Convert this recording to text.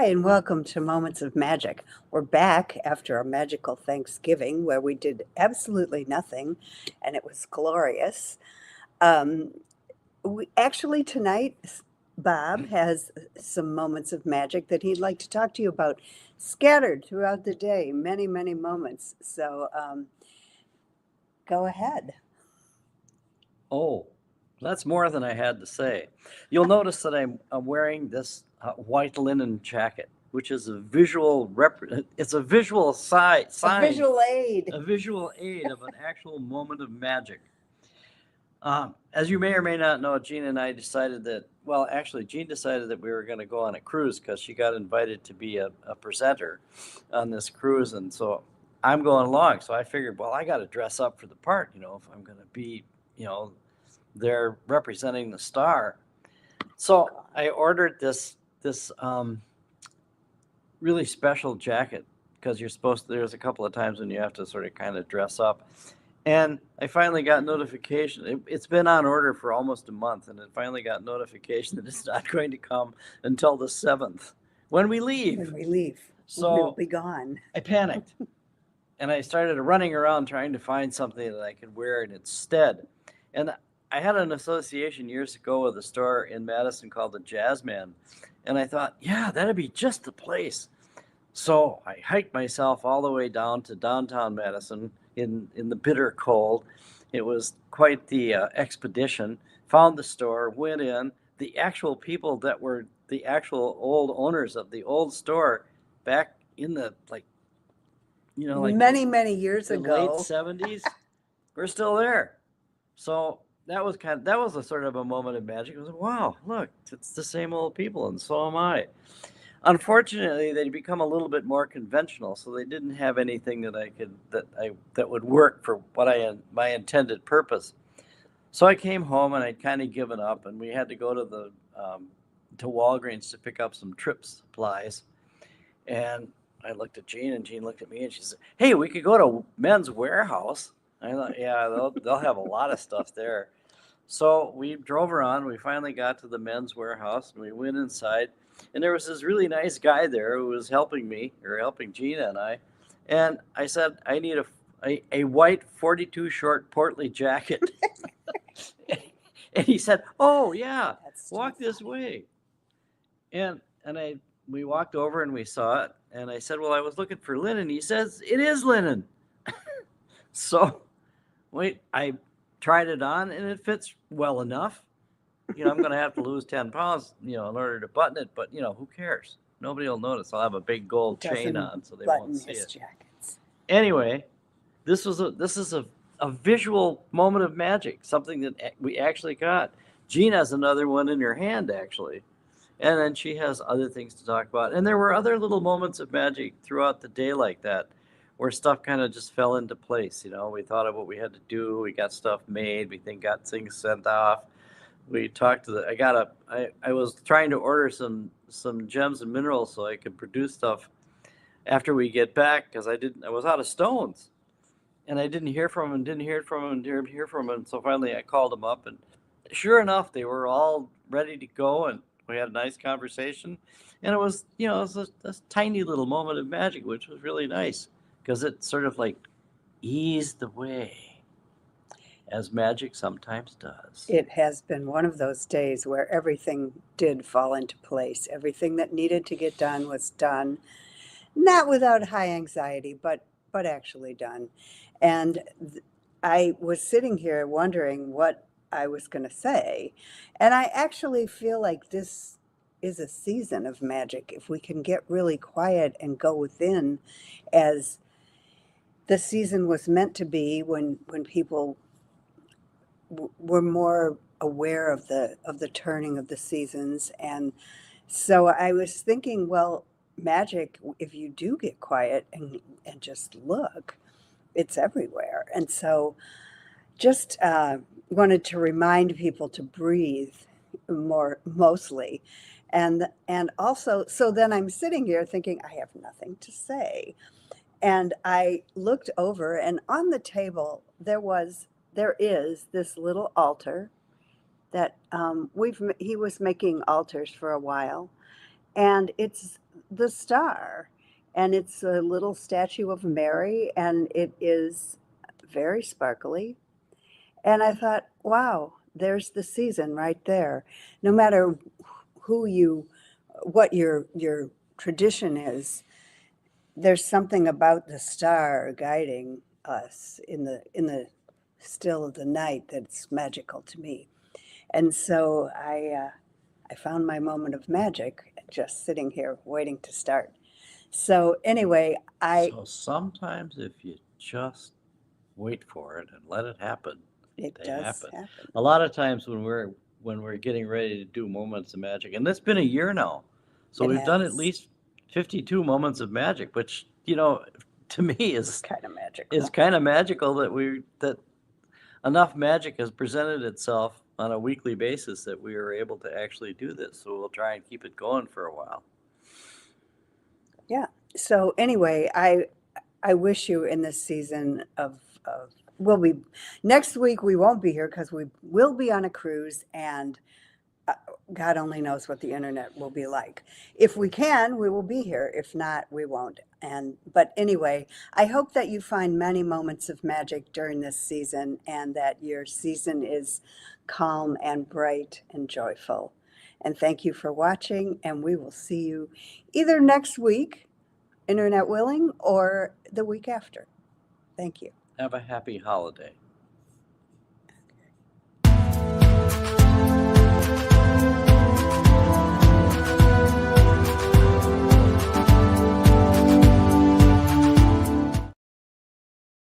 and welcome to Moments of Magic. We're back after a magical Thanksgiving where we did absolutely nothing and it was glorious. Um, we actually tonight, Bob has some moments of magic that he'd like to talk to you about, scattered throughout the day, many, many moments. So go ahead. Oh, that's more than I had to say. You'll notice that I'm wearing this white linen jacket, which is it's a visual A sign, visual aid. a visual aid of an actual moment of magic. As you may or may not know, Jean and I decided actually, Jean decided that we were going to go on a cruise because she got invited to be a presenter on this cruise. And so I'm going along. So I figured, well, I got to dress up for the part, if I'm going to be, you know, there representing the star. So I ordered this really special jacket because there's a couple of times when you have to sort of kind of dress up. And I finally got notification. It's been on order for almost a month, and it finally got notification that it's not going to come until the 7th when we leave. When we leave, So we'll be gone. I panicked, and I started running around trying to find something that I could wear in its stead. And I had an association years ago with a store in Madison called the Jazzman, and I thought, yeah, that'd be just the place. So I hiked myself all the way down to downtown Madison in the bitter cold. It was quite the expedition. Found the store, went in. The actual people that were the actual old owners of the old store back in the Many, many years the ago. late 70s were still there. So that was a sort of a moment of magic. It was like, wow, look, it's the same old people, and so am I. Unfortunately, they'd become a little bit more conventional, so they didn't have anything that would work for my intended purpose. So I came home and I'd kind of given up, and we had to go to Walgreens to pick up some trip supplies. And I looked at Jean, and Jean looked at me, and she said, "Hey, we could go to Men's Warehouse." I thought, yeah, they'll have a lot of stuff there. So we drove around. We finally got to the Men's Warehouse, and we went inside. And there was this really nice guy there who was helping me, or helping Gina and I. And I said, I need a white 42 short portly jacket. And he said, "Oh yeah, walk this way." And we walked over and we saw it. And I said, "Well, I was looking for linen." He says, "It is linen." So I tried it on, and it fits well enough. I'm going to have to lose 10 pounds, in order to button it, but, who cares? Nobody will notice. I'll have a big gold chain on, so they won't see it. Jackets. Anyway, this is a visual moment of magic, something that we actually got. Jean has another one in her hand, actually. And then she has other things to talk about. And there were other little moments of magic throughout the day like that, where stuff kind of just fell into place. We thought of what we had to do. We got stuff made. Got things sent off. We talked to I was trying to order some gems and minerals so I could produce stuff after we get back, because I was out of stones, and I didn't hear from them, didn't hear from them. So finally I called them up, and sure enough, they were all ready to go, and we had a nice conversation. And it was, this tiny little moment of magic, which was really nice, because it sort of like eased the way, as magic sometimes does. It has been one of those days where everything did fall into place. Everything that needed to get done was done, not without high anxiety, but actually done. And I was sitting here wondering what I was going to say, and I actually feel like this is a season of magic if we can get really quiet and go within, as the season was meant to be, when people were more aware of the turning of the seasons. And so I was thinking, well, magic, if you do get quiet and just look, it's everywhere. And so just wanted to remind people to breathe more, mostly. And also, so then I'm sitting here thinking, I have nothing to say. And I looked over, and on the table there is this little altar that he was making altars for a while, and it's the star, and it's a little statue of Mary, and it is very sparkly. And I thought, wow, there's the season right there. No matter who you, what your tradition is, there's something about the star guiding us in the still of the night that's magical to me. And so I found my moment of magic just sitting here waiting to start. So anyway, So sometimes if you just wait for it and let it happen, it they does happen. happen. A lot of times when we're getting ready to do moments of magic, and it's been a year now, so It we've done at has. least 52 moments of magic, which, you know, to me It's is kind of magical. is kind of magical that enough magic has presented itself on a weekly basis that we are able to actually do this. So we'll try and keep it going for a while. So anyway, I wish you in this season of we'll be next week we won't be here because we will be on a cruise, and God only knows what the internet will be like. If we can, we will be here. If not, we won't. And but anyway, I hope that you find many moments of magic during this season, and that your season is calm and bright and joyful. And thank you for watching, and we will see you either next week, internet willing, or the week after. Thank you. Have a happy holiday.